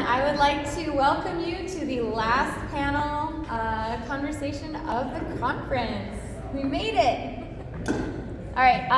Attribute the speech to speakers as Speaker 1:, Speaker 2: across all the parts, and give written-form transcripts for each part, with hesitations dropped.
Speaker 1: I would like to welcome you to the last panel conversation of the conference. We made it. All right,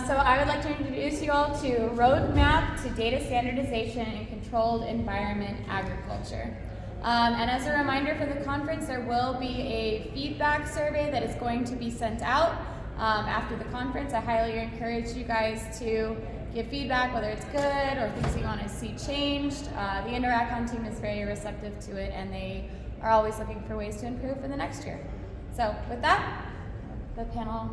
Speaker 1: so I would like to introduce you all to Roadmap to Data Standardization in Controlled Environment Agriculture. And as a reminder for the conference, there will be a feedback survey that is going to be sent out after the conference. I highly encourage you guys to give feedback, whether it's good or things you want to see changed. The INDOORAGCON team is very receptive to it, and they are always looking for ways to improve for the next year. So with that, the panel.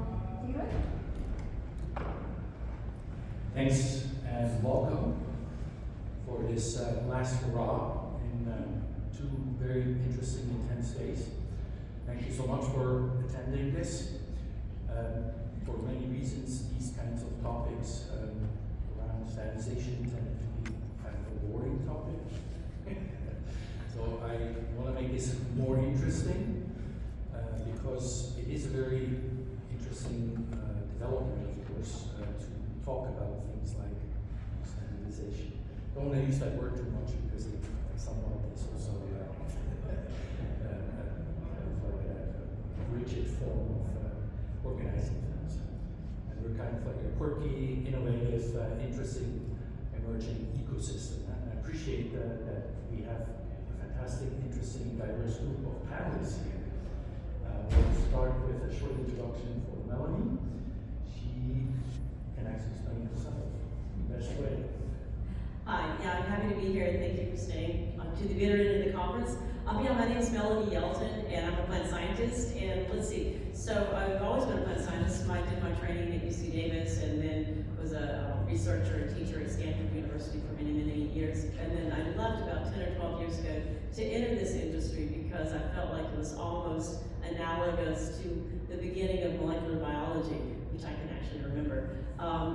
Speaker 2: Thanks and welcome for this last hurrah in 2 very interesting, intense days. Thank you so much for attending this. For many reasons, these kinds of topics around standardization tend to be kind of a boring topic. So I want to make this more interesting because it is a very interesting development, of course, to talk about things like standardization. Don't want to use that word too much because it somewhat is also like a rigid form of organizing things. And we're kind of like a quirky, innovative, interesting, emerging ecosystem. And I appreciate that we have a fantastic, interesting, diverse group of panelists here. We'll start with a short introduction for Melanie. She can actually explain herself the best way.
Speaker 3: Hi, I'm happy to be here and thank you for staying to the bitter end of the conference. My name is Melanie Yeltin and I'm a plant scientist, and let's see, so I've always been a plant scientist. I did my training at UC Davis and then was a researcher and teacher at Stanford University for many, many years. And then I left about 10 or 12 years ago to enter this industry because I felt like it was almost analogous to the beginning of molecular biology, which I can actually remember.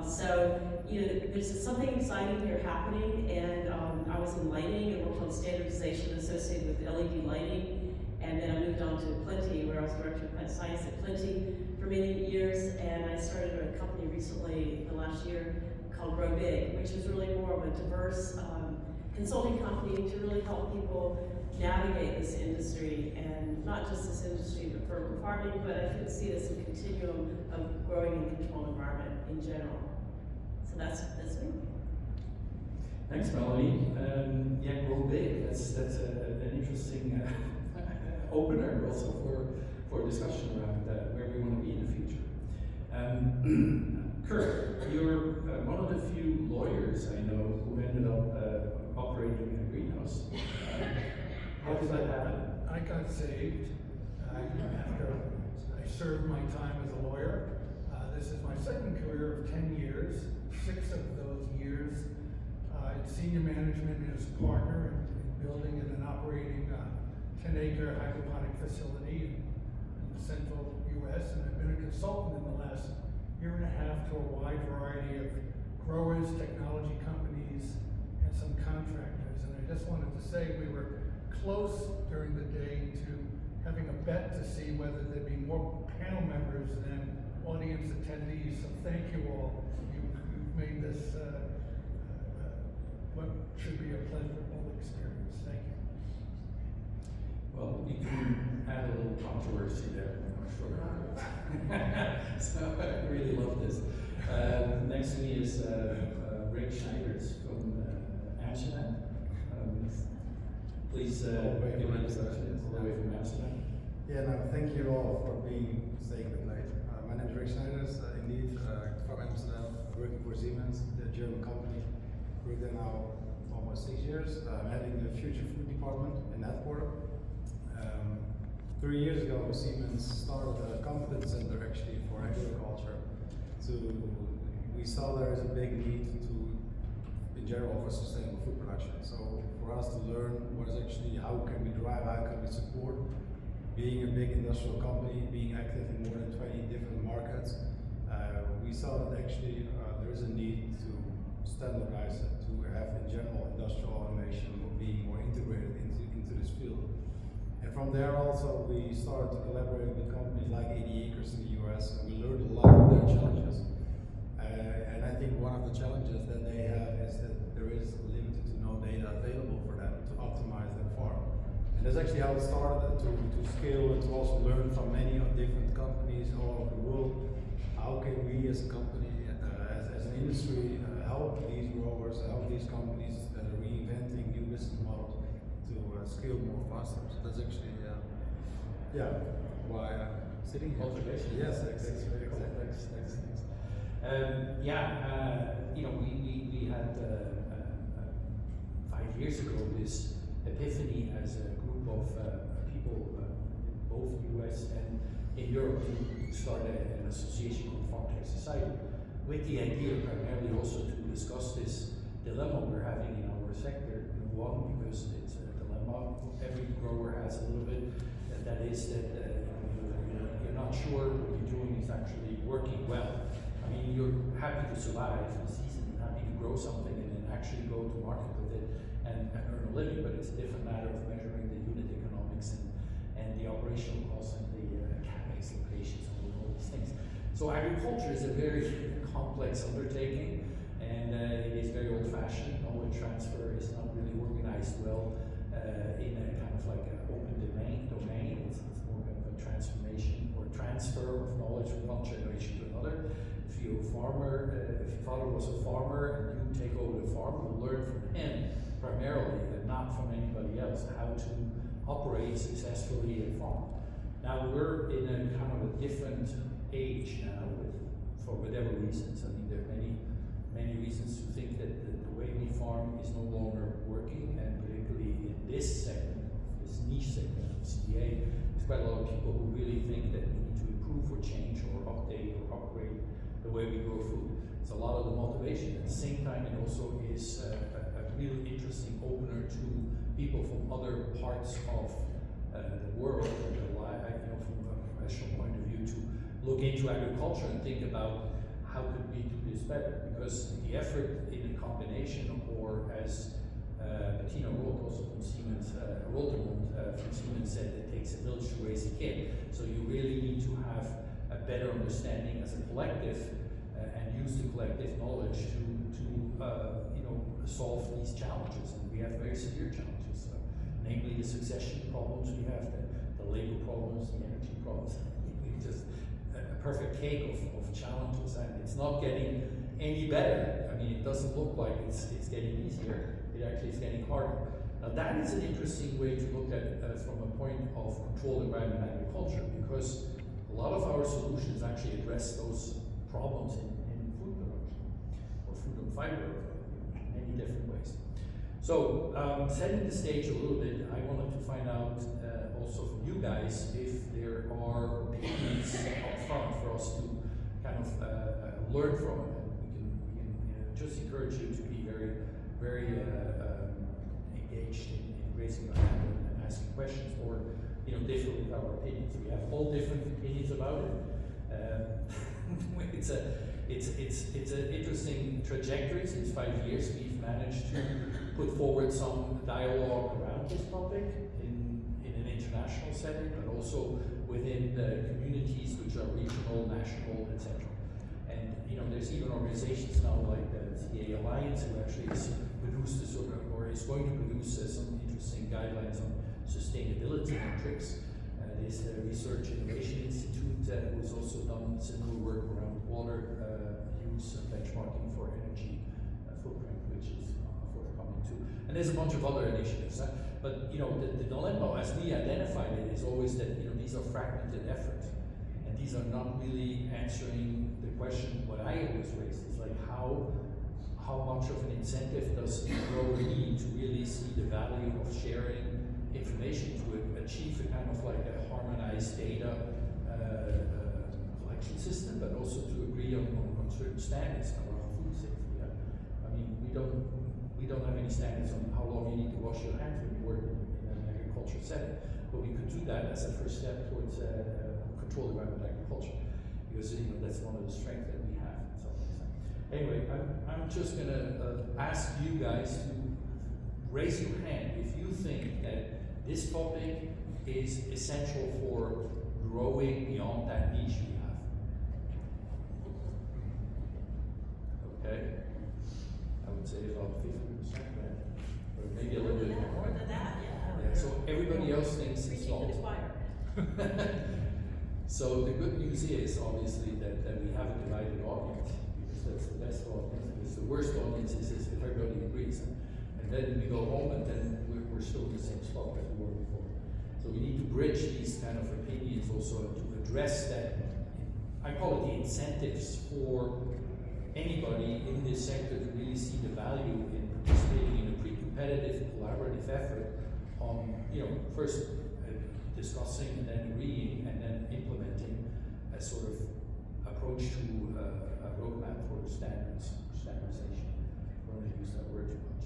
Speaker 3: So, there's something exciting here happening, and I was in lighting and worked on standardization associated with LED lighting, and then I moved on to Plenty, where I was director of plant science at Plenty for many years, and I started a company recently, the last year, called Grow Big, which is really more of a diverse consulting company to really help people navigate this industry, and not just this industry, but for farming, but I could see this as a continuum of growing in controlled environment in general. So that's me.
Speaker 2: Thanks, Melanie. Yeah, Grow Big. That's an interesting opener also for discussion around where we want to be in the future. Curt, you're one of the few lawyers I know who ended up operating in a greenhouse. How did that happen?
Speaker 4: I got saved after I served my time as a lawyer. This is my second career of 10 years. 6 of those years in senior management and as a partner in building and then operating a 10-acre hydroponic facility in the central U.S. And I've been a consultant in the last year and a half to a wide variety of growers, technology companies, and some contractors. And I just wanted to say we were close during the day to having a bet to see whether there'd be more panel members than audience attendees. So thank you all. You've made this what should be a pleasurable experience. Thank you.
Speaker 2: Well, we can add a little controversy there, I'm sure. So I really love this. Next to me is Schneiders from Amsterdam. Please give an introduction all the way from Amsterdam.
Speaker 5: Yeah, no, thank you all for staying a bit late. My name is Schneiders, indeed, from Amsterdam, working for Siemens, the German company. Worked there now almost 6 years. I'm heading the Future Food Department in headquarters. 3 years ago, Siemens started a competence center actually for agriculture. We saw there is a big need in general for sustainable food production. So for us to learn what is actually, how can we drive, how can we support being a big industrial company, being active in more than 20 different markets, we saw that actually there is a need to standardize it, to have in general industrial automation being more integrated into this field. And from there also we started to collaborate with companies like 80 Acres in the US, and we learned a lot of their challenges. And I think one of the challenges that they have is that there is limited to no data available for them to optimize That's actually how it started, to scale and to also learn from many different companies all over the world. How can we as a company, as an industry, help these growers, help these companies that are reinventing new business models to scale more faster? So that's actually, why I'm sitting here.
Speaker 2: Motivation.
Speaker 5: Yes, exactly.
Speaker 2: Thanks. We had 5 years ago this epiphany as a group of people, both US and in Europe, to start an association called FarmTech Society, with the idea primarily also to discuss this dilemma we're having in our sector. One, because it's a dilemma every grower has a little bit, and that is that you're not sure what you're doing is actually working well. I mean, you're happy to survive the season, happy to grow something and then actually go to market with it and earn a living, but it's a different matter of measuring the unit economics and the operational costs and the CapEx locations and all these things. So agriculture is a very complex undertaking, and it is very old-fashioned. Knowledge transfer is not really organized well in a kind of like an open domain. It's more kind of a transformation or transfer of knowledge from one generation to another. If you're a farmer, if your father was a farmer and you take over the farm, you learn from him primarily and not from anybody else how to operate successfully a farm. Now we're in a kind of a different age now, for whatever reasons. I mean, there are many reasons to think that the way we farm is no longer working, and particularly in this segment, this niche segment of CDA, there's quite a lot of people who really think that we need to improve or change or update or upgrade the way we grow food. It's a lot of the motivation. At the same time, it also is a really interesting opener to people from other parts of the world, from a professional point of view, to look into agriculture and think about how could we do this better. Because the effort in a combination, or as Bettina Roth, also from Siemens, from Siemens said, it takes a village to raise a kid. So you really need to have a better understanding as a collective and use the collective knowledge to solve these challenges. And we have very severe challenges, namely the succession problems we have, the labor problems, the energy problems. Just a perfect cake of challenges, and it's not getting any better. I mean, it doesn't look like it's getting easier. It actually is getting harder. Now that is an interesting way to look at from a point of controlled environment agriculture, because a lot of our solutions actually address those problems in food production or food and fiber in many different ways. So setting the stage a little bit, I wanted to find out also from you guys if there are opinions up front for us to kind of learn from it. And we can just encourage you to be very engaged in raising your hand and asking questions, or differ with our opinions. We have all different opinions about it. It's an interesting trajectory. Since 5 years, we've managed to put forward some dialogue around this topic in an international setting, but also within the communities which are regional, national, etc. And there's even organizations now like the CA Alliance, who actually has produced this or is going to produce some interesting guidelines on sustainability metrics. There's the Research Innovation Institute, who's also done similar work around water use and benchmarking for energy footprint, which is forthcoming too. And there's a bunch of other initiatives. But the dilemma, as we identified it, is always that these are fragmented efforts, and these are not really answering the question. What I always raise is like how much of an incentive does a grower need to really see the value of sharing information to achieve a kind of like a harmonized data collection system, but also to agree on certain standards around food safety. I mean, we don't have any standards on how long you need to wash your hands when you work in an agriculture setting, but we could do that as a first step towards controlled environment agriculture, because that's one of the strengths that we have. So anyway, I'm just gonna ask you guys to raise your hand if you think that this topic is essential for growing beyond that niche we have. Okay? I would say about 50%, right? Or maybe a little bit more.
Speaker 3: More than that, yeah.
Speaker 2: Yeah, so everybody everybody else thinks it's
Speaker 3: Preaching to the
Speaker 2: not.
Speaker 3: choir.
Speaker 2: So the good news is obviously that we have a divided audience, because that's the best audience. Because the worst audience is if everybody agrees, and then we go home and then we're still in the same spot as we were before. So we need to bridge these kind of opinions also to address that. I call it the incentives for anybody in this sector to really see the value in participating in a pre-competitive, collaborative effort on, first discussing and then agreeing and then implementing a sort of approach to a roadmap for standardization. I don't want to use that word too much.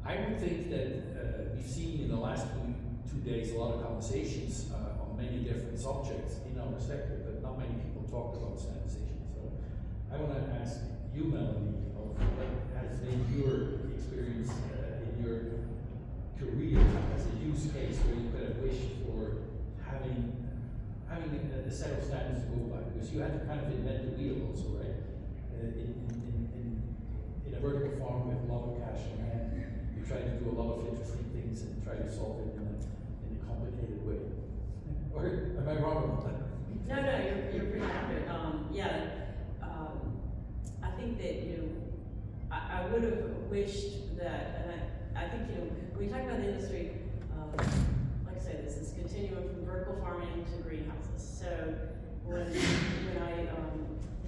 Speaker 2: I would think that we've seen in the last two days a lot of conversations on many different subjects in our sector, but not many people talked about standardization. So I want to ask you, Melanie, of what has been your experience in your career as a use case where you could have wished for having a set of standards to go by, because you had to kind of invent the wheel also, right? In a vertical farm with a lot of cash on hand, you try to do a lot of interesting things and try to solve it in a complicated way. Or am I wrong about that?
Speaker 3: No, you're pretty accurate. I think that I would have wished that, and I think when you talk about the industry, like I said, this is continuum from vertical farming to greenhouses. So when I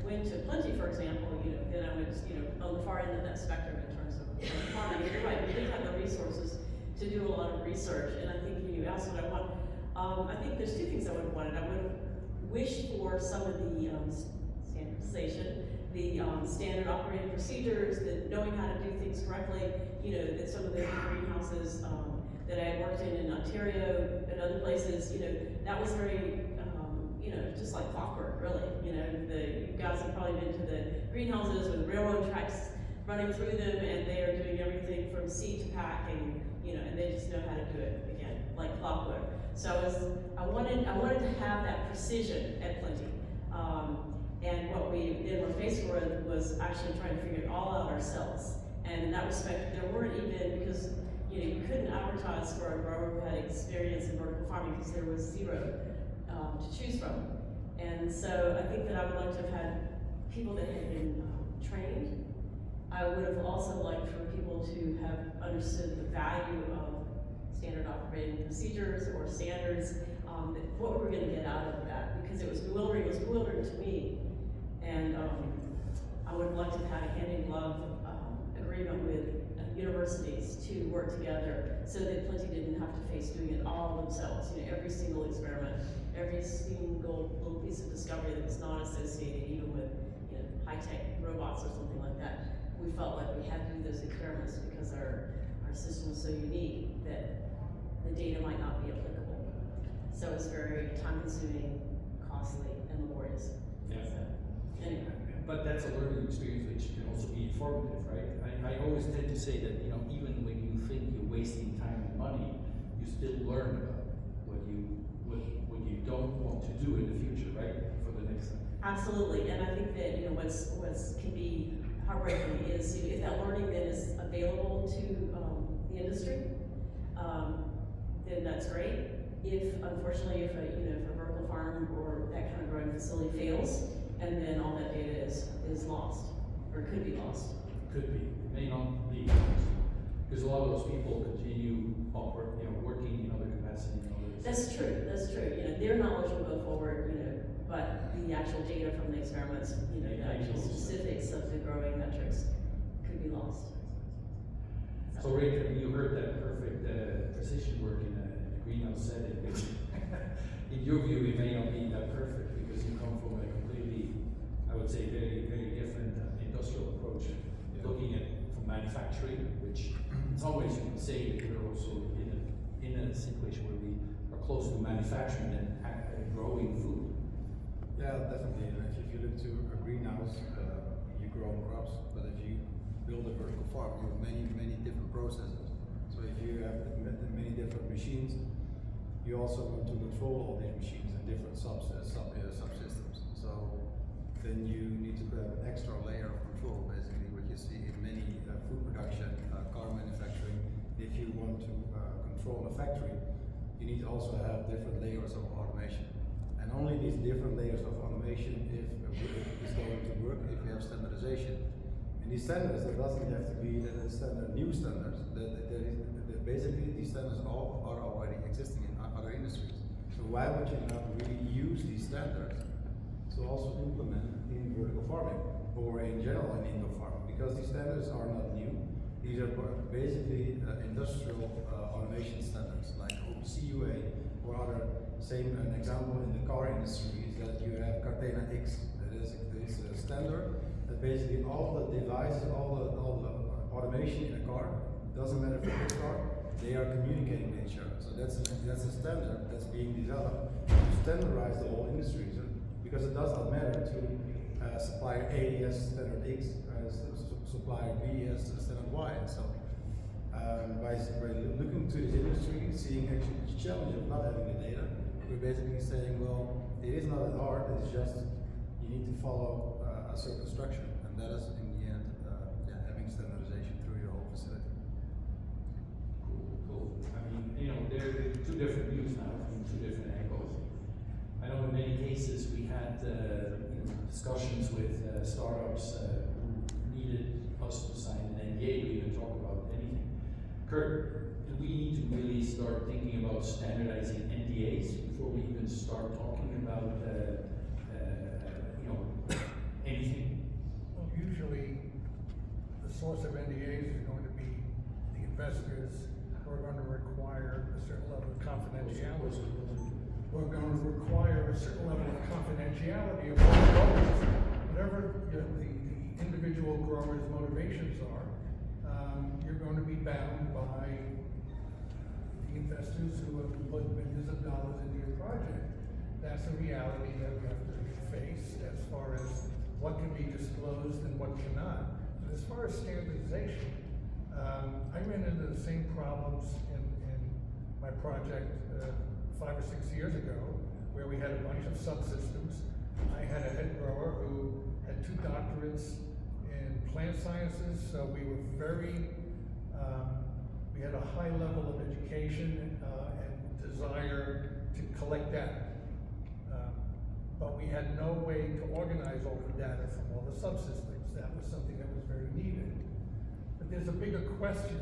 Speaker 3: went to Plenty, for example, then I was on the far end of that spectrum in terms of farming. You're right, we did have the resources to do a lot of research, and I think you asked what I want. I think there's two things I would have wanted. I would have wished for some of the standardization, the standard operating procedures, that knowing how to do things correctly. That some of the greenhouses that I had worked in Ontario and other places, that was very, just like clockwork, really. You guys have probably been to the greenhouses with railroad tracks running through them, and they are doing everything from seed to pack, and they just know how to do it again, like clockwork. So I wanted to have that precision at Plenty. And what we then were faced with was actually trying to figure it all out ourselves. And in that respect, there weren't even, because you couldn't advertise for a grower who had experience in vertical farming because there was zero to choose from. And so I think that I would like to have had people that had been trained. I would have also liked for people to have understood the value of standard operating procedures or standards, what we were going to get out of that, because it was bewildering to me. And I would have liked to have had a hand-in-glove agreement with universities to work together so that Plenty didn't have to face doing it all themselves. Every single experiment, every single little piece of discovery that was not associated even with high-tech robots or something like that. We felt like we had to do those experiments because our system was so unique that the data might not be applicable. So it's very time-consuming, costly, and laborious.
Speaker 2: Yeah.
Speaker 3: So, anyway.
Speaker 2: But that's a learning experience which can also be informative, right? I always tend to say that even when you think you're wasting time and money, you still learn about what you don't want to do in the future, right? For the next time.
Speaker 3: Absolutely, and I think that what's can be heartbreaking is if that learning then is available to the industry, then that's great. If unfortunately if a vertical farm or that kind of growing facility fails, and then all that data is lost, or could be lost.
Speaker 2: Could be, it may not be lost, because a lot of those people continue working in other capacities.
Speaker 3: That's true. Their knowledge will go forward, but the actual data from the experiments, the actual specifics of the growing metrics could be lost.
Speaker 2: So Rick, you heard that perfect precision work in a greenhouse setting. In your view, it may not be that perfect because you come from a completely, I would say, very, very different industrial approach, looking at from manufacturing, which in some ways you can say that we're also in a situation where we are close to manufacturing and growing food.
Speaker 5: Yeah, definitely. And if you look to a greenhouse, you grow crops, but if you build a vertical farm, you have many different processes. So if you have many different machines, you also want to control all these machines in different subsystems. So then you need to have an extra layer of control, basically, what you see in many food production, car manufacturing. If control in a factory, you need to also have different layers of automation. And only these different layers of automation is going to work if you have standardization. And these standards, it doesn't have to be a standard, new standards. Basically, these standards all are already existing in other industries. So why would you not really use these standards to also implement in vertical farming or in general in indoor farming? Because these standards are not new. These are basically industrial automation standards like OPC-UA or other. Same an example in the car industry is that you have Catena X. That is a standard that basically all the devices, all the automation in a car, doesn't matter if it's a car, they are communicating with each other. So that's a standard that's being developed to standardize the whole industry. So, because it does not matter to supplier A as standard X, as supplier B as standard Y. So by looking to this industry, seeing actually the challenge of not having the data, we're basically saying, well, it is not that hard. It's just you need to follow a certain structure, and that is in the end having standardization through your whole facility.
Speaker 2: Cool. I mean, there are two different views now from two different angles. I know in many cases we had discussions with startups who needed us to sign an NDA to even talk about anything. Curt, do we need to really start thinking about standardizing NDAs before we even start talking about anything?
Speaker 4: Well, usually the source of NDAs is going to be the investors who are going to require a certain level of confidentiality. We're going to require a certain level of confidentiality of all growers. Whatever the individual grower's motivations are, you're going to be bound by the investors who have put millions of dollars into your project. That's a reality that we have to face as far as what can be disclosed and what cannot. But as far as standardization, I ran into the same problems in my project 5 or 6 years ago, where we had a bunch of subsystems. I had a head grower who had 2 doctorates in plant sciences, so we were we had a high level of education and desire to collect data. But we had no way to organize all the data from all the subsystems. That was something that was very needed. But there's a bigger question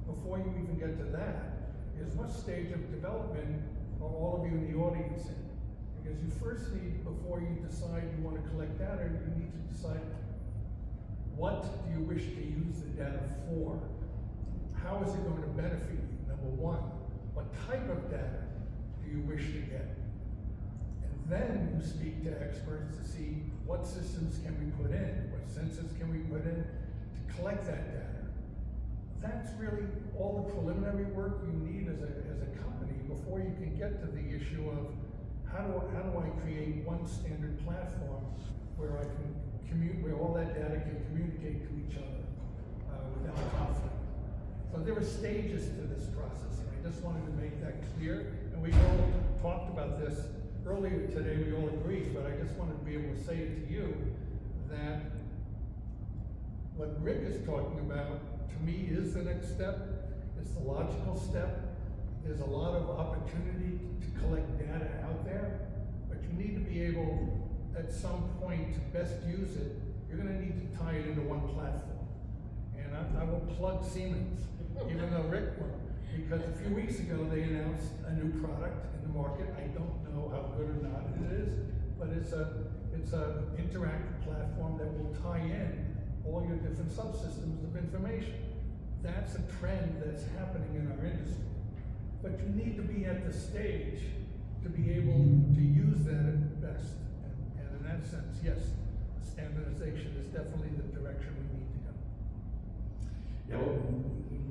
Speaker 4: before you even get to that, is what stage of development are all of you in the audience in? Because you first need, before you decide you want to collect data, you need to decide what do you wish to use the data for? How is it going to benefit you? Number one, what type of data do you wish to get? And then you speak to experts to see what systems can we put in, what sensors can we put in to collect that data. That's really all the preliminary work you need as a company before you can get to the issue of how do I create one standard platform where I can where all that data can communicate to each other without conflict. So there are stages to this process, and I just wanted to make that clear. And we all talked about this earlier today, we all agreed, but I just wanted to be able to say it to you that what Rick is talking about, to me, is the next step. It's the logical step. There's a lot of opportunity to collect data out there, but you need to be able, at some point, to best use it. You're going to need to tie it into one platform. And I will plug Siemens, even though Rick won't, because a few weeks ago they announced a new product in the market. I don't know how good or not it is, but it's a interactive platform that will tie in all your different subsystems of information. That's a trend that's happening in our industry. But you need to be at the stage to be able to use that at best. And in that sense, yes, standardization is definitely the direction we need to go.
Speaker 2: Yeah, well,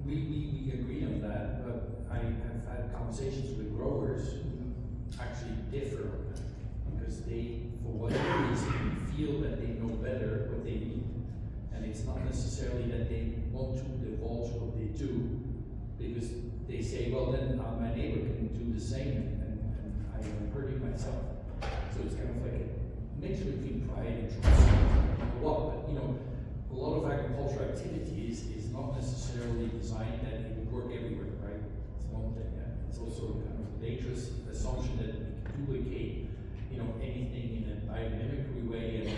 Speaker 2: we agree on that, but I have had conversations with growers who actually differ on that because they, for whatever reason, feel that they know better what they need. And it's not necessarily that they want to divulge what they do, because they say, well, then my neighbor can do the same, and I am hurting myself. So it's kind of like a mix between pride and trust. But a lot of agricultural activity is not necessarily designed that it would work everywhere, right? It's one thing. by mimicry way, and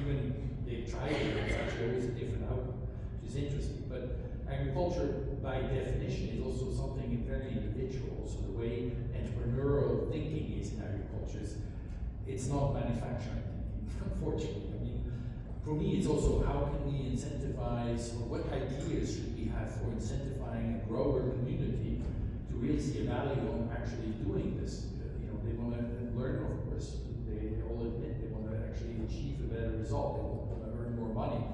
Speaker 2: even they've tried it, it's actually always a different outcome, which is interesting. But agriculture, by definition, is also something very individual. So the way entrepreneurial thinking is in agriculture is, it's not manufacturing thinking, unfortunately. I mean, for me, it's also how can we incentivize, or what ideas should we have for incentivizing a grower community to really see a value on actually doing this. You know, they want to learn, of course. They all admit they want to actually achieve a better result. They want to earn more money.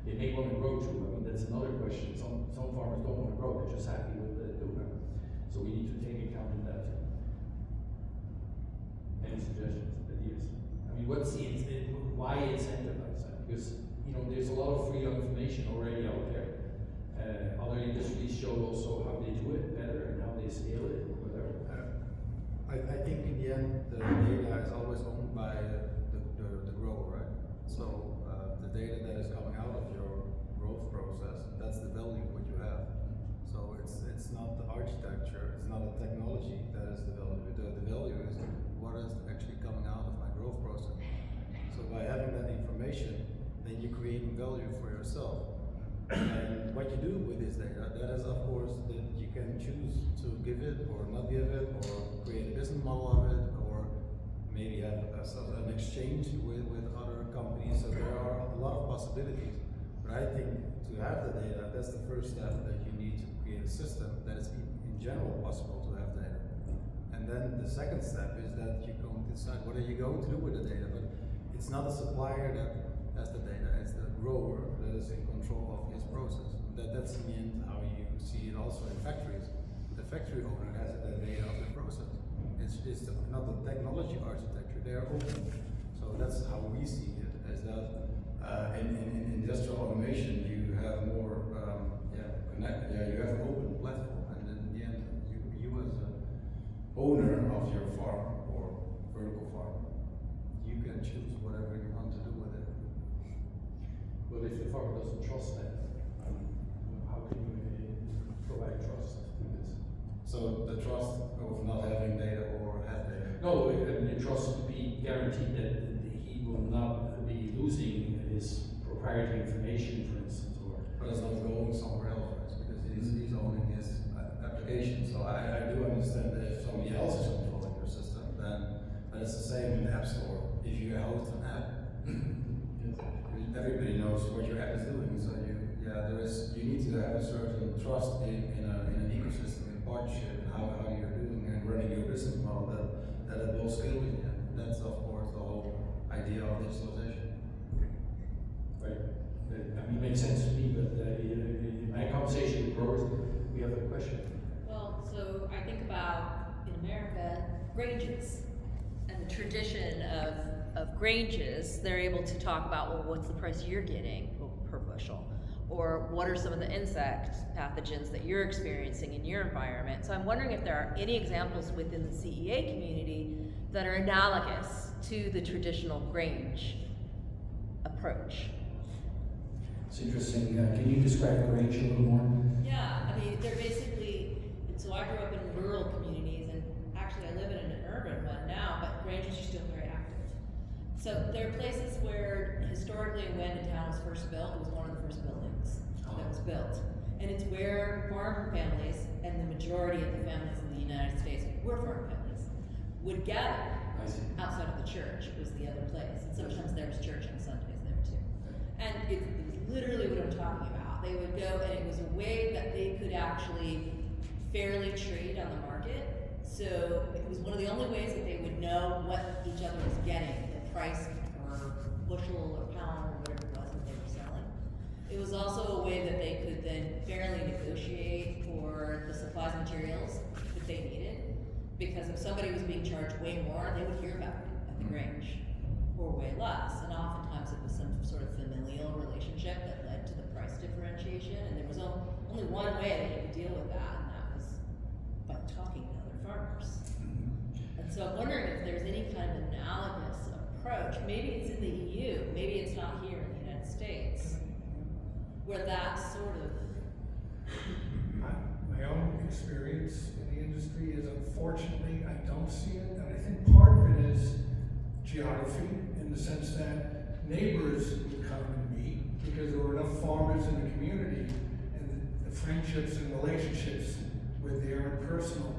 Speaker 2: They may want to grow too. I mean, that's another question. Some farmers don't want to grow. They're just happy with the doing. So we need to take account of that too. Any suggestions, ideas? I mean, why incentivize that? Because, you know, there's a lot of free information already out there. Other industries show also how they do it better and how they scale it or whatever.
Speaker 5: I think in the end, the data is always owned by the grower, right? So the data that is coming out of your growth process, that's the value what you have. So it's not the architecture, it's not the technology that is the value. The value is what is actually coming out of my growth process. So by having that information, then you create value for yourself. And what you do with this data, that is of course that you can choose to give it or not give it, or create a business model of it, or maybe have an exchange with other companies. So there are a lot of possibilities. But I think to have the data, that's the first step, that you need to create a system that is in general possible to have data. And then the second step is that you go and decide what are you going to do with the data. But it's not a supplier that has the data, it's the grower that is in control of his process. That's in the end how you see it also in factories. The factory owner has the data of the process. It's not the technology architecture, they are open. So that's how we see it, as that in industrial automation you have more, you have an open platform, and in the end you as an owner of your farm or vertical farm, you can choose whatever you want to do with it.
Speaker 2: But if the farmer doesn't trust that, how can you provide trust to this?
Speaker 5: So the trust of not having data or have data?
Speaker 2: No, I mean, the trust to be guaranteed that he will not be losing his proprietary information, for instance, or.
Speaker 5: But it's not going somewhere else, right? Because he's owning his application. So I do understand that if somebody else is controlling your system, then but it's the same in the App Store. If you host an app, everybody knows what your app is doing. So you need to have a certain trust in an ecosystem, in partnership, and how you're doing and running your business model that it will scale with you. That's of course the whole idea of digitalization.
Speaker 2: Right. I mean, it makes sense to me, but in my conversation with growers, we have a question.
Speaker 6: Well, so I think about in America, granges and the tradition of granges. They're able to talk about, well, what's the price you're getting per bushel? Or what are some of the insect pathogens that you're experiencing in your environment? So I'm wondering if there are any examples within the CEA community that are analogous to the traditional grange approach.
Speaker 2: It's interesting. Can you describe grange a little more?
Speaker 6: Yeah, I mean, they're basically, so I grew up in rural communities, and actually I live in an urban one now, but granges are still very active. So there are places where historically when a town was first built, it was one of the first buildings that was built. And it's where farm families, and the majority of the families in the United States were farm families, would gather outside of the church. It was the other place. And sometimes there was church on Sundays there too. And it was literally what I'm talking about. They would go, and it was a way that they could actually fairly trade on the market. So it was one of the only ways that they would know what each other was getting, the price per bushel or pound or whatever it was that they were selling. It was also a way that they could then fairly negotiate for the supplies and materials that they needed. Because if somebody was being charged way more, they would hear about it at the grange, or way less. And oftentimes it was some sort of familial relationship that led to the price differentiation. And there was only one way that you could deal with that, and that was by talking to other farmers. And so I'm wondering if there's any kind of analogous approach. Maybe it's in the EU, maybe it's not here in the United States, where that sort of.
Speaker 4: My own experience in the industry is, unfortunately, I don't see it, and I think part of it is geography. friendships and relationships where they are impersonal.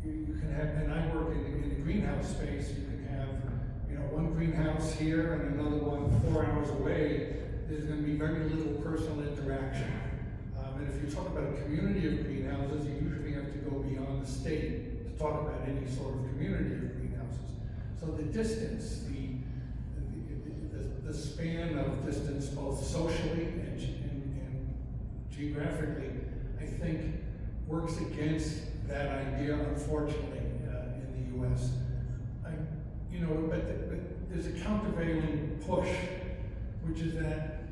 Speaker 4: You can have, and I work in the greenhouse space, you can have, one greenhouse here and another one 4 hours away. There's going to be very little personal interaction. And if you talk about a community of greenhouses, you usually have to go beyond the state to talk about any sort of community of greenhouses. So the distance, the span of distance, both socially and geographically, I think works against that idea, unfortunately, in the U.S. But there's a countervailing push, which is that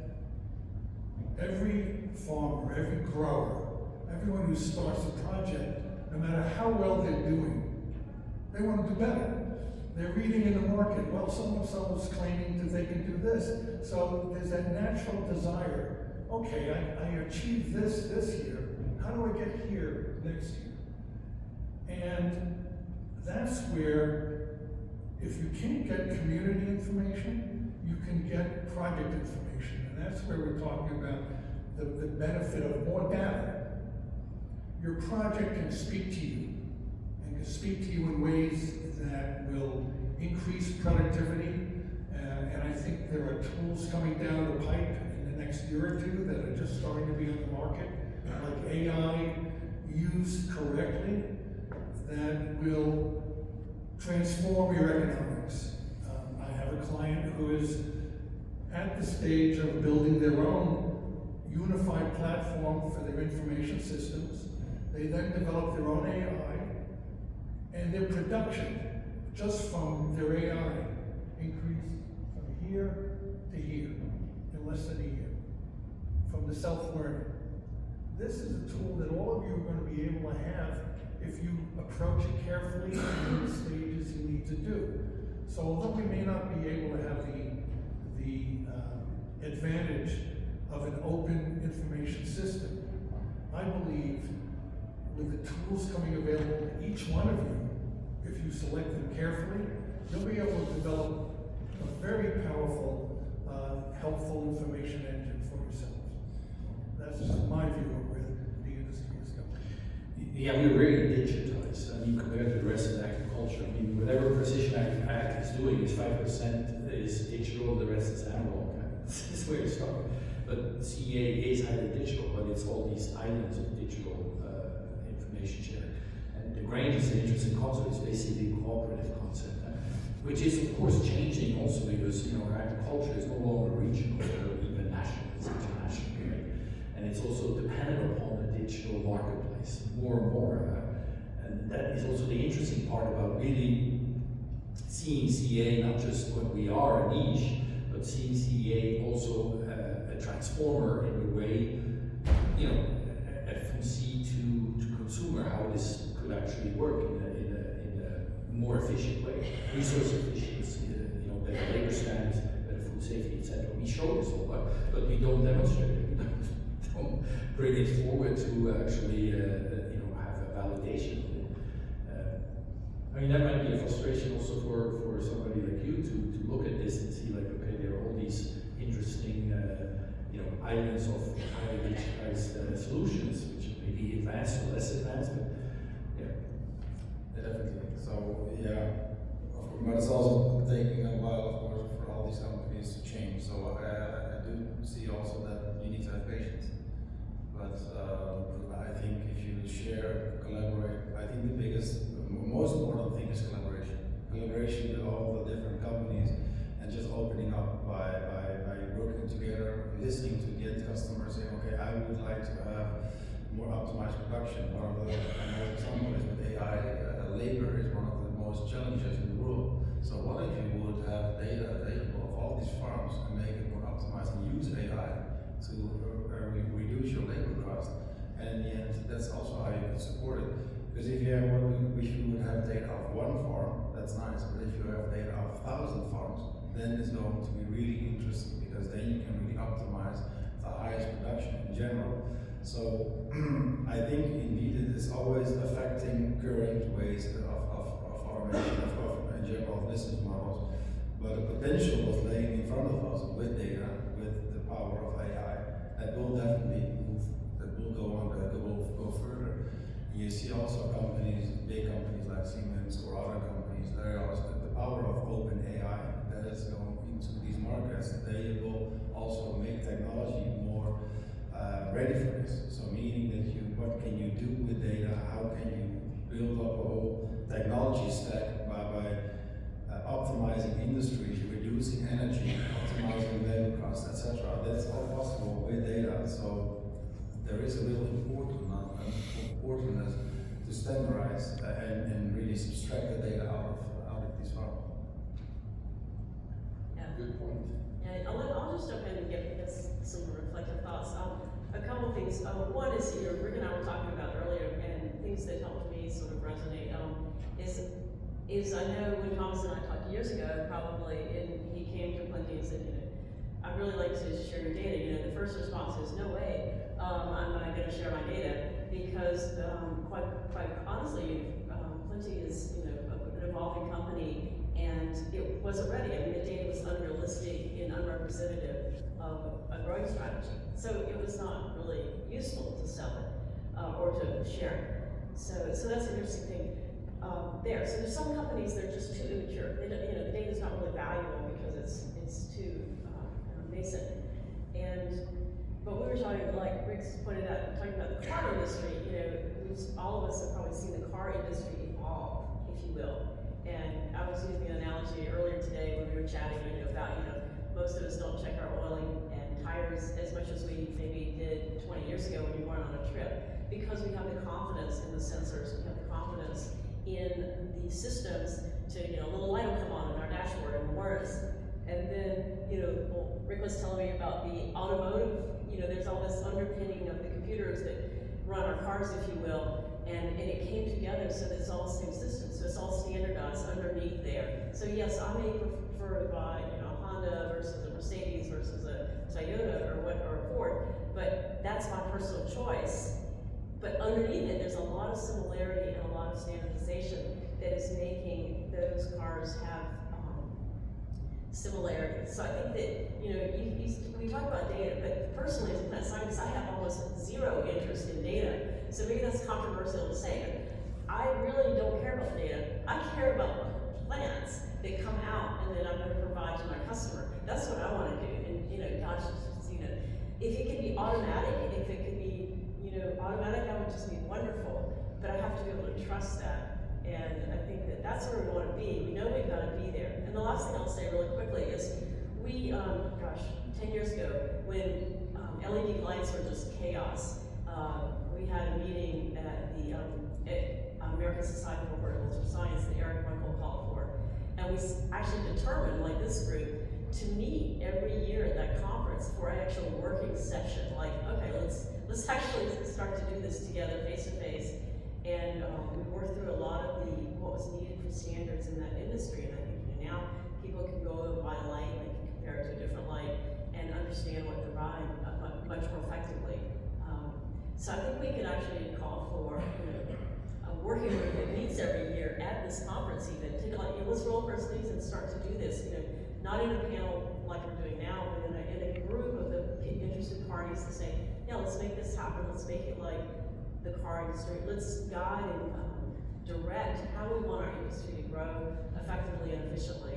Speaker 4: every farmer, every grower, everyone who starts a project, no matter how well they're doing, they want to do better. They're reading in the market, well, so-and-so is claiming that they can do this. So there's that natural desire, okay, I achieved this year, how do I get here next year? And that's where, if you can't get community information, you can get project information. And that's where we're talking about the benefit of more data. Your project can speak to you, and can speak to you in ways that will increase productivity. And I think there are tools coming down the pipe in the next year or two that are just starting to be on the market, like AI used correctly, that will transform your economics. I have a client who is at the stage of building their own unified platform for their information systems. They then develop their own AI, and their production, just from their AI, increased from here to here in less than a year, from the self-learning. This is a tool that all of you are going to be able to have if you approach it carefully in the stages you need to do. So although we may not be able to have the advantage of an open information system, I believe with the tools coming available to each one of you, if you select them carefully, you'll be able to develop a very powerful, helpful information engine for yourselves. That's just my view of where the industry is going.
Speaker 2: Yeah, we're very digitized. I mean, compared to the rest of agriculture, I mean, whatever precision ag is doing is 5% is digital, the rest is analog. This is where it's starting. But CEA is highly digital, but it's all these islands of digital information sharing. And the Grange is an interesting concept. It's basically a cooperative concept, which is of course changing also because agriculture is no longer regional or even national; it's international, right? And it's also dependent upon the digital marketplace more and more. And that is also the interesting part about really seeing CEA not just what we are, a niche, but seeing CEA also a transformer in the way, from seed to consumer, how this could actually work in a more efficient way. Resource efficiency, better labor standards, better food safety, etc. We show this all, but we don't demonstrate it. We don't bring it forward to actually, have a validation of it. I mean, that might be a frustration also for somebody like you to look at this and see like, okay, there are all these interesting, islands of highly digitized solutions, which may be advanced or less advanced, but yeah.
Speaker 5: Definitely. So yeah, but it's also taking a while, of course, for all these companies to change. So I do see also that you need to have patience. But I think if you share, collaborate, I think the most important thing is collaboration. Collaboration with all the different companies and just opening up by working together, listening to the end customer, saying, okay, I would like to have more optimized production. One of the examples is with AI, labor is one of the most challenges in the world. So what if you would have data available of all these farms and make it more optimized and use AI to reduce your labor cost? And in the end, that's also how you can support it. Because if you would have data of one farm, that's nice. But if you have data of 1,000 farms, then it's going to be really interesting because then you can really optimize the highest production in general. So I think indeed it is always affecting current ways of automation, in general business models. But the potential was laying in front of us with data, with the power of AI, that will definitely move You see also companies, big companies like Siemens or other companies, they are the power of open AI that is going into these markets. They will also make technology more ready for this. So meaning that what can you do with data? How can you build up a whole technology stack by optimizing industries, reducing energy, optimizing labor costs, etc. That's all possible with data. So there is a real importance to standardize and really subtract the data out of these farms.
Speaker 3: Yeah.
Speaker 2: Good point.
Speaker 3: And I'll just jump in and give some reflective thoughts. A couple things. One is, Rick and I were talking about earlier, and things that helped me sort of resonate is I know when Thomas and I talked years ago, probably, and he came to Plenty and said, I'd really like to share your data. The first response is, no way, I'm not going to share my data, because quite honestly, Plenty is an evolving company, and it wasn't ready. I mean, the data was unrealistic and unrepresentative of a growing strategy. So it was not really useful to sell it or to share it. So that's an interesting thing there. So there's some companies that are just too immature. They don't, the data is not really valuable because it's too nascent. But we were talking, like Rick's pointed out, talking about the car industry. All of us have probably seen the car industry evolve, if you will. And I was using the analogy earlier today when we were chatting, about most of us don't check our oil and tires as much as we maybe did 20 years ago when we weren't on a trip, because we have the confidence in the sensors, we have the confidence in the systems to, a little light will come on in our dashboard and warn us. And then, Rick was telling me about the automotive, there's all this underpinning of the computers that run our cars, if you will, and it came together so that it's all the same system, so it's all standardized underneath there. So yes, I may prefer to buy, a Honda versus a Mercedes versus a Toyota or a Ford, but that's my personal choice. But underneath it, there's a lot of similarity and a lot of standardization that is making those cars have similarities. So I think that, we talk about data, but personally as a plant scientist, I have almost zero interest in data. So maybe that's controversial to say, but I really don't care about data. I care about plants that come out and that I'm going to provide to my customer. That's what I want to do. And gosh, if it could be automatic, if it could be automatic, that would just be wonderful. But I have to be able to trust that. And I think that that's where we want to be. We know we've got to be there. And the last thing I'll say really quickly is we, 10 years ago, when LED lights were just chaos, we had a meeting at the American Society for Horticultural Science that Eric Michael called for. And we actually determined, like this group, to meet every year at that conference for an actual working session. Like, okay, let's actually start to do this together face to face. And we worked through a lot of what was needed for standards in that industry. And I think now people can go and buy a light and they can compare it to a different light and understand what they're buying much more effectively. So I think we could actually call for a working group that meets every year at this conference even. Let's roll up our sleeves and start to do this. Not in a panel like we're doing now, but in a group of the interested parties to say, yeah, let's make this happen. Let's make it like the car industry. Let's guide and direct how we want our industry to grow effectively and efficiently,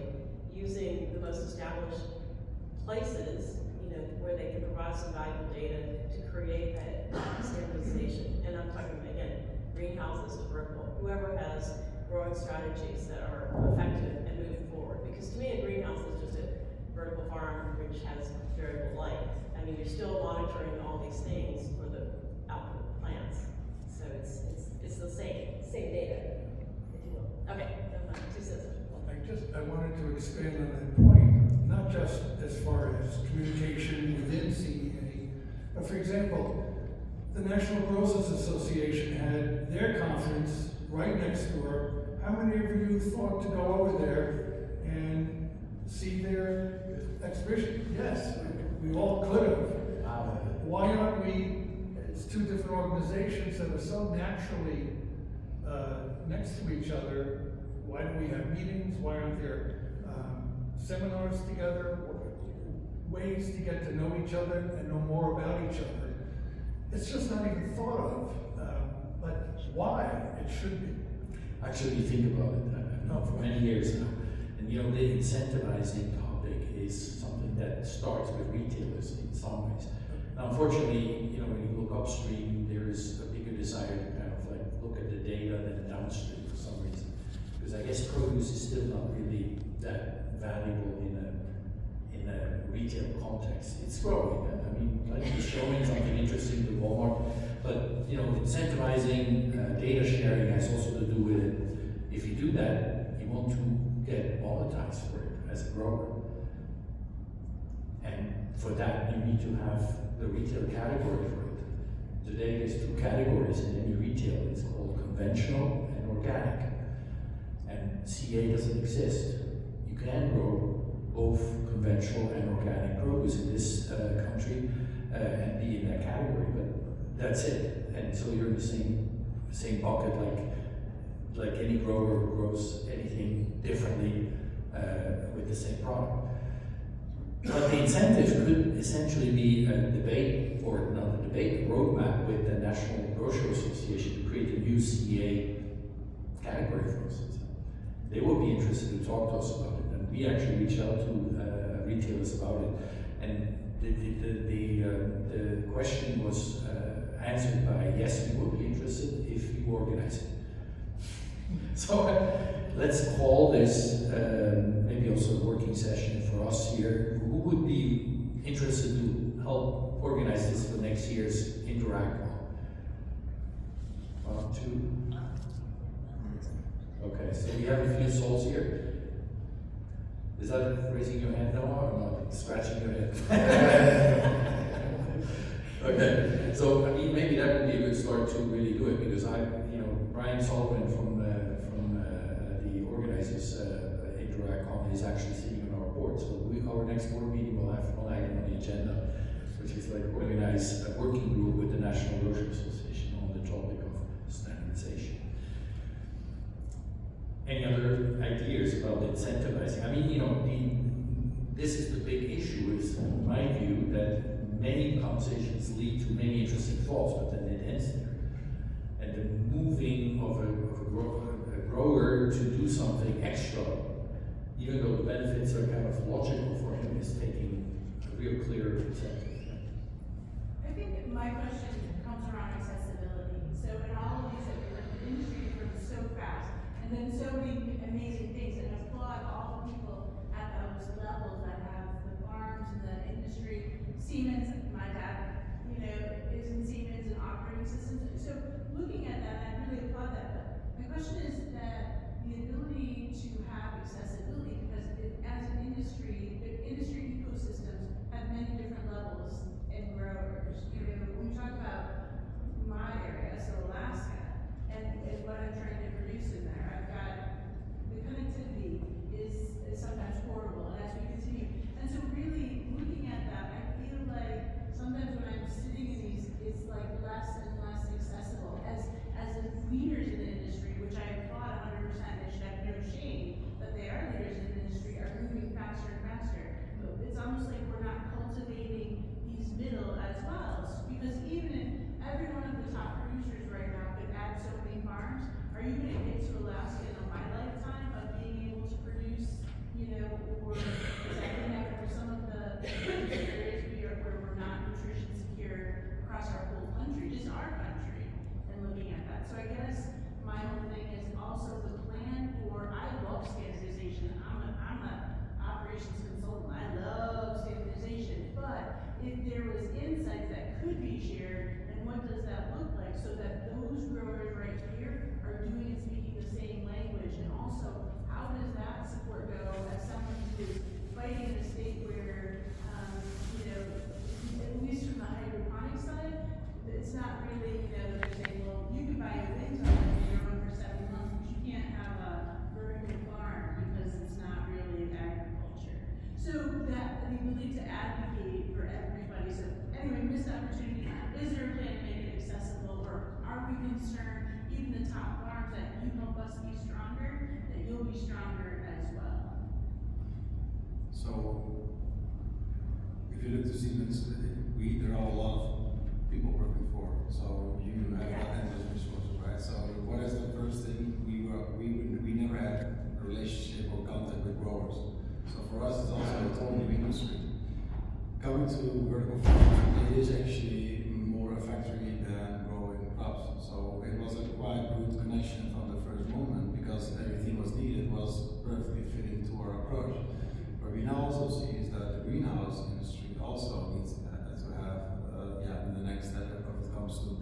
Speaker 3: using the most established places, where they can provide some valuable data to create that standardization. And I'm talking again, greenhouses to vertical, whoever has growing strategies that are effective and moving forward. Because to me, a greenhouse is just a vertical farm which has variable light. I mean, you're still monitoring all these things for the output of plants. So it's the same data, if you will. Okay, that's my 2 cents.
Speaker 4: I wanted to expand on that point, not just as far as communication within CEA, but for example, the National Grocers Association had their conference right next door. How many of you thought to go over there and see their exhibition? Yes, we all could have. Why aren't we, it's 2 different organizations that are so naturally next to each other. Why don't we have meetings? Why aren't there seminars together? Ways to get to know each other and know more about each other. It's just not even thought of. But why it should be.
Speaker 2: Actually, think about it. I've known for many years now, and you know, the incentivizing topic is something that starts with retailers in some ways. Now, unfortunately, you know, when you look upstream, there is a bigger desire to kind of like look at the data than downstream for some reason, because I guess produce is still not really that valuable in a retail context. It's growing. I mean, like it's showing something interesting to Walmart, but you know, incentivizing data sharing has also to do with it. If you do that, you want to get monetized for it as a grower, and for that you need to have the retail category for it. Today there's two categories in any retail. It's called conventional and organic, and CA doesn't exist. You can grow both conventional and organic produce in this country and be in that category, but that's it. And so you're in the same bucket like any grower who grows anything differently with the same product. But the incentive could essentially be a debate, or not a debate, a roadmap with the National Grocery Association to create a new CEA category, for instance. They would be interested to talk to us about it, and we actually reached out to retailers about it. And the question was answered by yes, we would be interested if you organize it. So let's call this maybe also a working session for us here. Who would be interested to help organize this for next year's INDOORAGCON? 1, 2. Okay, so we have a few souls here. Is that raising your hand, Noah, or not? Scratching your head? Okay, so I mean, maybe that would be a good start to really do it, because Brian Sullivan from the organizers INDOORAGCON is actually sitting on our board. So our next board meeting will have one item on the agenda, which is like organize a working group with the National Grocery Association on the topic of standardization. Any other ideas about incentivizing? I mean, this is the big issue, is in my view, that many conversations lead to many interesting thoughts, but then it ends there. And the moving of a grower to do something extra, even though the benefits are kind of logical for him, is taking a real clear incentive.
Speaker 7: I think my question comes around accessibility. So in all of these, the industry grows so fast, and then so many amazing things, and I applaud all the people at those levels that have the farms and the industry. Siemens, my dad, is in Siemens and operating systems. So looking at that, I really applaud that. But my question is that the ability to have accessibility, because as an industry, the industry ecosystems have many different levels and growers. When we talk about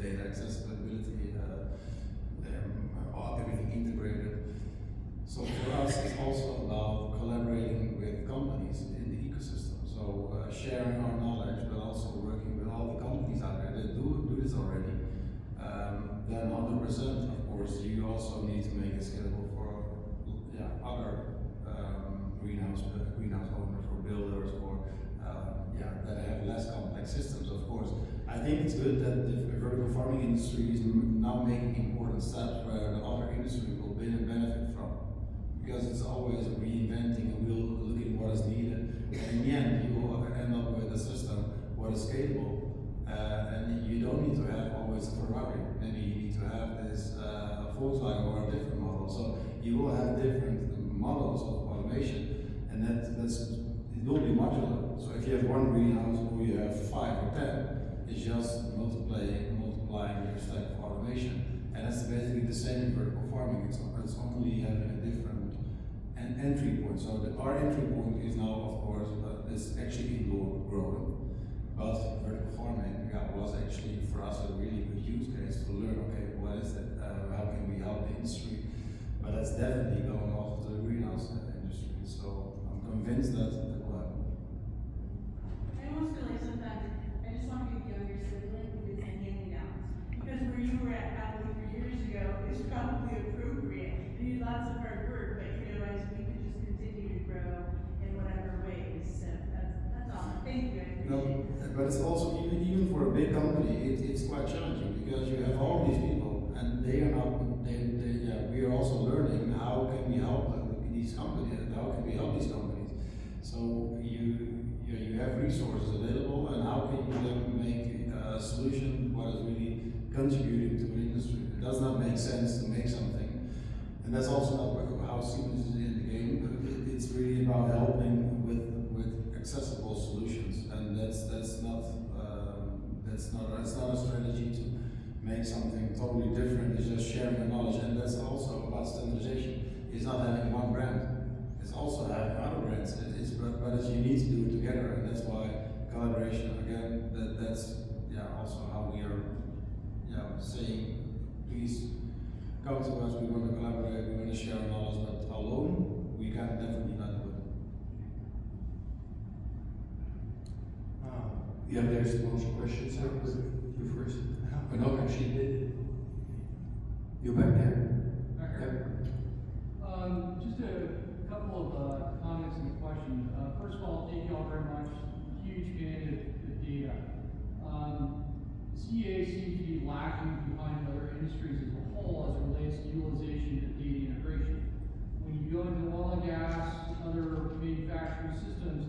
Speaker 5: data accessibility, everything integrated. So for us, it's also about collaborating with companies in the ecosystem. So sharing our knowledge, but also working with all the companies out there that do this already. Then 100%, of course, you also need to make it scalable for other greenhouse owners or builders or that have less complex systems. Of course, I think it's good that the vertical farming industry is now making important steps where the other industry will benefit from, because it's always reinventing and we'll looking what is needed. And in the end, you will end up with a system what is scalable, and you don't need to have always a Ferrari. Maybe you need to have this Volkswagen or a different model. So you will have different models of automation, and it will be modular. So if you have one greenhouse or you have 5 or 10, it's just multiplying your stack of automation. And that's basically the same in vertical farming. It's only having a different entry point. So our entry point is now, of course, is actually indoor growing. But vertical farming was actually for us a really good use case to learn, okay, what is it? How can we help the industry? But that's definitely going also to the greenhouse industry. So I'm convinced that it will happen.
Speaker 7: I almost feel like sometimes I just want to be the younger sibling with the hand-me-downs. Because where you were at happily 3 years ago is probably appropriate. You need lots of hard work, but you know, as we could just continue to grow in whatever ways. So that's all. Thank you. I appreciate it.
Speaker 5: But it's also even for a big company, it's quite challenging because you have all these people and they are not. We are also learning how can we help these companies and how can we help these companies. So you have resources available, and how can you then make a solution what is really contributing to the industry? It does not make sense to make something, and that's also not how Siemens is in the game. But it's really about helping with accessible solutions, and that's not a strategy to make something totally different. It's just sharing the knowledge, and that's also about standardization. It's not having one brand. It's also having other brands. But you need to do it together, and that's why collaboration again. That's also how we are saying, please come to us. We want to collaborate. We want to share our knowledge, but alone we can definitely not do it.
Speaker 2: Yeah, there's a bunch of questions. So you first. Oh, no, actually, you back there.
Speaker 8: Yep. Just a couple of comments and a question. First of all, thank you all very much. Huge fan of data. CA seems to be lacking behind other industries as a whole as it relates to utilization of data integration. When you go into oil and gas, other manufacturing systems,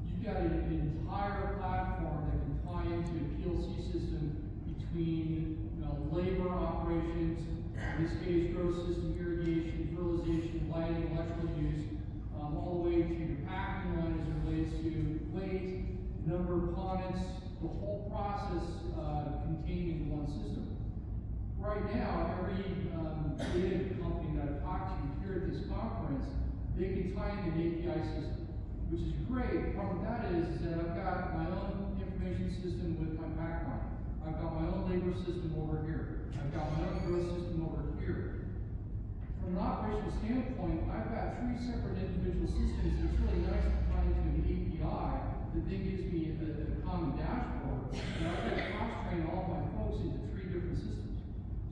Speaker 8: you've got an entire platform that can tie into a PLC system between labor operations, in this case, growth system, irrigation, fertilization, lighting, electrical use, all the way to your packing line as it relates to weight, number of ponents, the whole process contained in one system. Right now, every data company that I've talked to here at this conference, they can tie in an API system, which is great. The problem with that is that I've got my own information system with my pack line. I've got my own labor system over here. I've got my own growth system over here. From an operational standpoint, I've got 3 separate individual systems. It's really nice to tie into an API that then gives me a common dashboard. And I've got to cross-train all my folks into 3 different systems.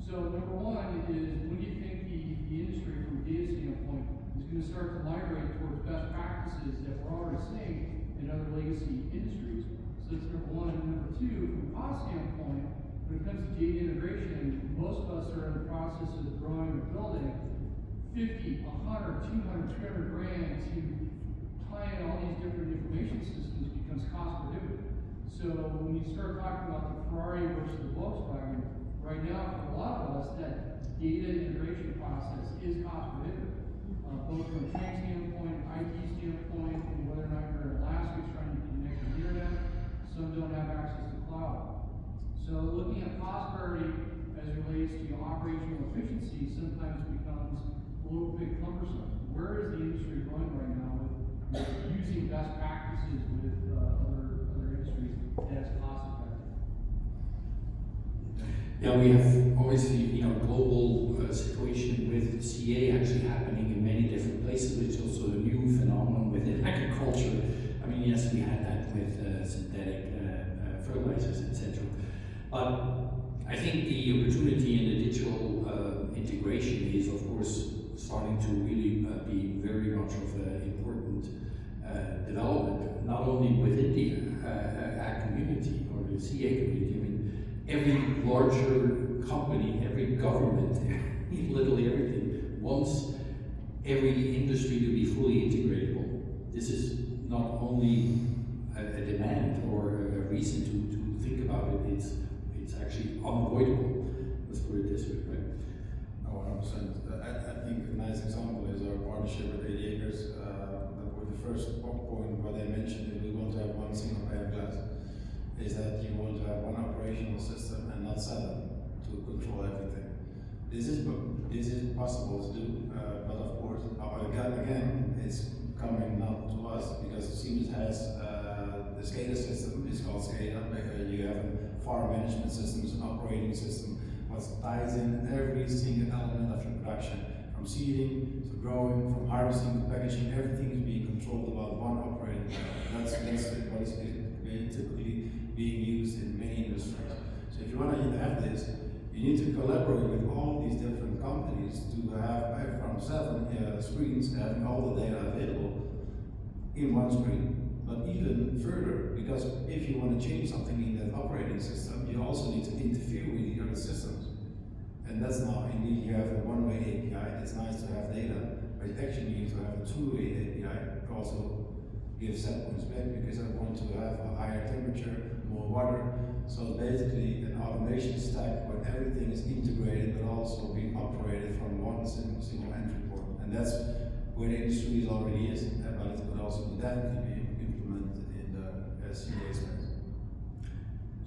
Speaker 8: So number one is, when do you think the industry from a data standpoint is going to start to migrate towards best practices that we're already seeing in other legacy industries? So that's number one. And number two, from a cost standpoint, when it comes to data integration, most of us are in the process of growing or building 50, 100, 200, 300 grand to tie in all these different information systems becomes cost prohibitive. So when you start talking about the Ferrari versus the Volkswagen, right now for a lot of us, that data integration process is cost prohibitive. Both from a train standpoint, IT standpoint, and whether or not you're in Alaska trying to connect to the internet. Some don't have access to cloud. So looking at cost parity as it relates to operational efficiency sometimes becomes a little bit cumbersome. Where is the industry going right now with using best practices with other industries that's cost effective?
Speaker 2: Yeah, we have obviously, global situation with CA actually happening in many different places, which is also a new phenomenon within agriculture. I mean, yes, we had that with synthetic fertilizers, etc. But I think the opportunity in the digital integration is, of course, starting to really be very much of an important development, not only within the ag community or the CA community. I mean, every larger company, every government, literally everything, wants every industry to be fully integratable. This is not only a demand or a reason to think about it, it's actually unavoidable. Let's put it this way, right?
Speaker 5: Oh, 100%. I think a nice example is our partnership with 80 Acres. That was the first point where they mentioned that we want to have one single pane of glass. Is that you want to have one operational system and not 7 to control everything. This is possible to do, but of course, again, it's coming not to us because Siemens has the SCADA system. It's called SCADA. You have a farm management system, it's an operating system, what ties in every single element of your production, from seeding to growing, from harvesting to packaging. Everything is being controlled about one operating level. That's what is typically being used in many industries. So if you want to have this, you need to collaborate with all these different companies to have from 7 screens having all the data available in one screen. But even further, because if you want to change something in that operating system, you also need to interfere with the other systems. And that's now, indeed, you have a one-way API. It's nice to have data, but you actually need to have a two-way API to also give set points back, because I want to have a higher temperature, more water. So basically an automation stack where everything is integrated but also being operated from one single entry point. And that's where the industry already is, but it could also definitely be implemented in the CA space.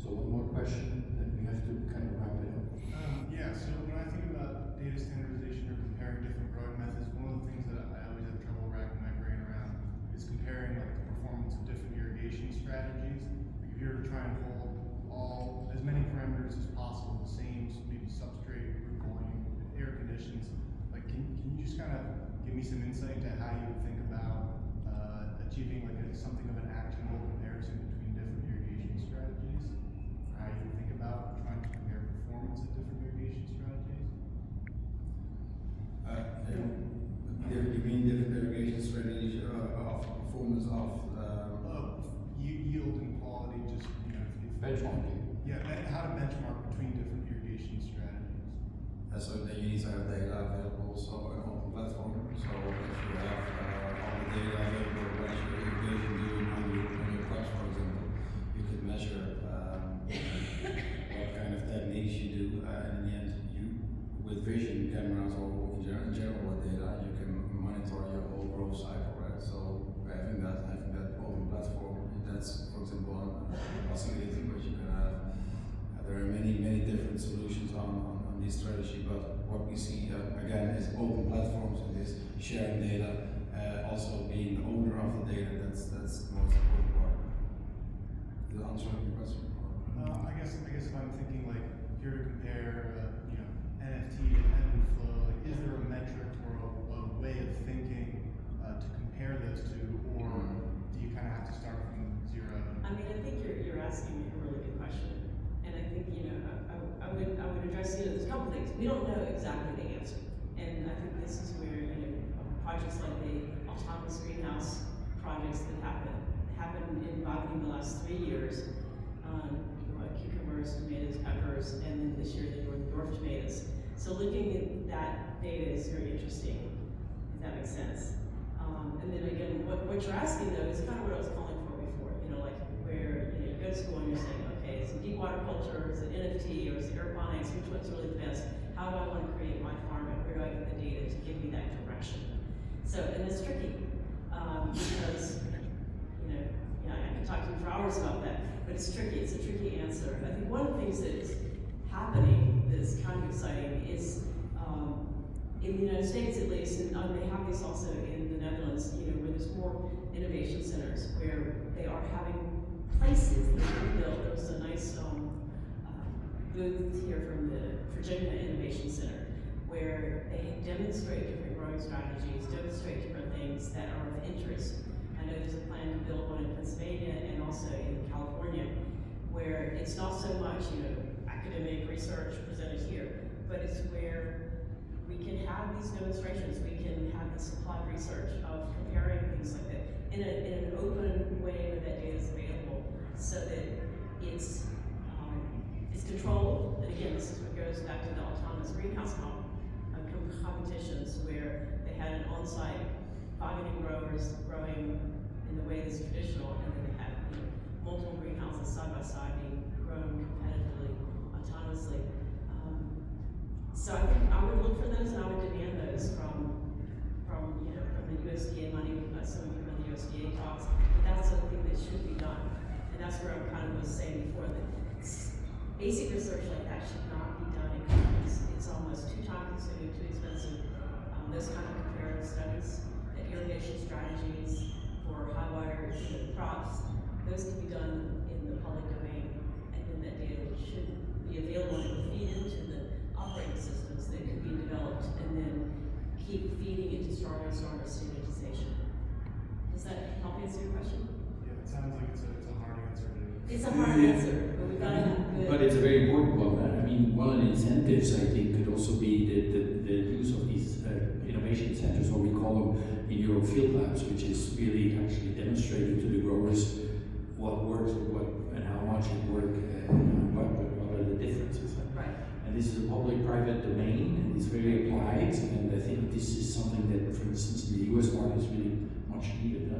Speaker 2: So one more question, then we have to kind of wrap it up.
Speaker 9: Yeah, so when I think about data standardization or comparing different growing methods, one of the things that I always have trouble wrapping my brain around is comparing like the performance of different irrigation strategies. Like if you were to try and hold as many parameters as possible, the same maybe substrate, root volume, air conditions, like can you just kind of give me some insight into how you would think about achieving like something of an actionable comparison between different irrigation strategies? Or how you would think about trying to compare performance of different irrigation strategies?
Speaker 5: You mean different irrigation strategies of performance of
Speaker 9: yield and quality, just
Speaker 2: Benchmarking.
Speaker 9: yeah, how to benchmark between different irrigation strategies.
Speaker 5: So then you need to have data available, so an open platform. So if you have all the data available, what is your irrigation doing on your crops, for example, you could measure what kind of techniques you do, and in the end, with vision cameras or in general with data, you can monitor your whole growth cycle, right? So having that open platform, that's, for example, a possibility which you can have. There are many different solutions on this strategy, but what we see again is open platforms and this sharing data, also being the owner of the data. That's the most important part. Did I answer your question?
Speaker 9: I guess if I'm thinking like if you're to compare NFT and ebb and flow, like is there a metric or a way of thinking to compare those two, or do you kind of have to start from zero?
Speaker 3: I mean, I think you're asking me a really good question, and I think I would address there's a couple things. We don't know exactly the answer, and I think this is where projects like the autonomous greenhouse projects that happened in Botany in the last 3 years, cucumbers, tomatoes, peppers, and then this year they were dwarf tomatoes. So looking at that data is very interesting, if that makes sense. And then again, what you're asking though is kind of what I was calling for before, like where you go to school and you're saying, okay, is it deep water culture, is it NFT, or is it aeroponics, which one's really the best? How do I want to create my farm, and where do I get the data to give me that direction? So, and it's tricky, because, I can talk to you for hours about that, but it's tricky, it's a tricky answer. I think one of the things that is happening that's kind of exciting is, in the United States at least, and they have this also in the Netherlands, where there's more innovation centers, where they are having places that are built. There was a nice booth here from the Virginia Innovation Center, where they demonstrate different growing strategies, demonstrate different things that are of interest. I know there's a plan to build one in Pennsylvania and also in California, where it's not so much, academic research presented here, but it's where we can have these demonstrations, we can have this applied research of comparing things like that in an open way where that data is available, so that it's controlled. And again, this is what goes back to the autonomous greenhouse competitions, where they had an on-site bargaining growers growing in the way that's traditional, and then they had multiple greenhouses side by side being grown competitively, autonomously. So I think I would look for those, and I would demand those from the USDA money. Some of you from the USDA talks, but that's something that should be done, and that's where I'm kind of was saying before that basic research like that should not be done in companies. It's almost too time consuming, too expensive. Those kind of comparative studies, that irrigation strategies for high wire crops, those can be done in the public domain, and then that data should be available and feed into the operating systems that could be developed, and then keep feeding into stronger and stronger standardization. Does that help answer your question?
Speaker 9: Yeah, it sounds like it's a hard answer to.
Speaker 3: It's a hard answer, but we've got to have good.
Speaker 2: But it's a very important one. I mean, one of the incentives, I think, could also be the use of these innovation centers, or we call them in Europe field labs, which is really actually demonstrating to the growers what works and how much it works, and what are the differences.
Speaker 3: Right.
Speaker 2: And this is a public-private domain, and it's very applied, and I think this is something that, for instance, in the US market is really much needed,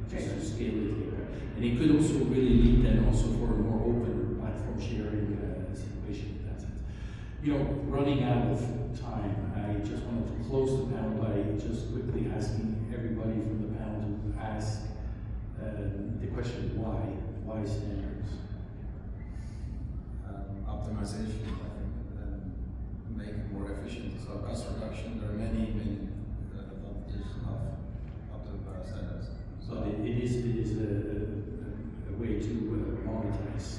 Speaker 2: just to scale it here. And it could also really lead then also for a more open platform sharing situation in that sense. Running out of time, I just wanted to close the panel by just quickly asking everybody from the panel to ask the question, why? Why standards?
Speaker 5: Optimization, I think, and make it more efficient. So cost reduction, there are many advantages of the standards.
Speaker 2: So it is a way to monetize.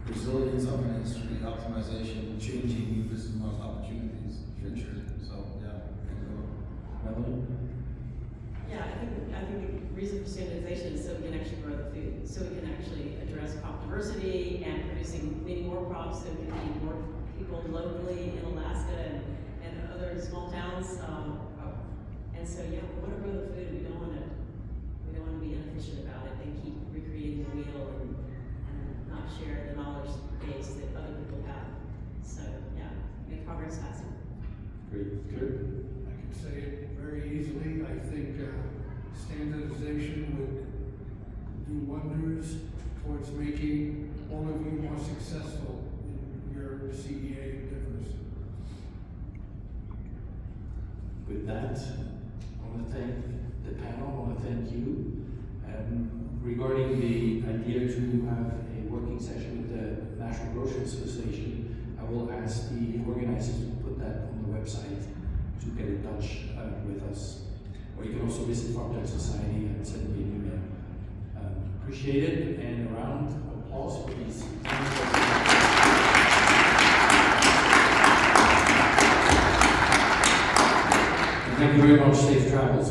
Speaker 5: Resilience of an industry, optimization, changing new business model opportunities, future. So yeah,
Speaker 2: Melanie?
Speaker 3: Yeah, I think the reason for standardization is so we can actually grow the food, so we can actually address crop diversity and producing many more crops, so we can feed more people locally in Alaska and other small towns. And so yeah, we want to grow the food. We don't want to be inefficient about it and keep recreating the wheel and not share the knowledge base that other people have. So yeah, make progress faster.
Speaker 2: Great. Curt?
Speaker 4: I can say it very easily. I think standardization would do wonders towards making all of you more successful in your CEA endeavors.
Speaker 2: With that, I want to thank the panel, I want to thank you. Regarding the idea to have a working session with the National Grocery Association, I will ask the organizers to put that on the website to get in touch with us. Or you can also visit FarmTech Society and send me an email. Appreciate it, and a round of applause for these. Thank you very much. Safe travels.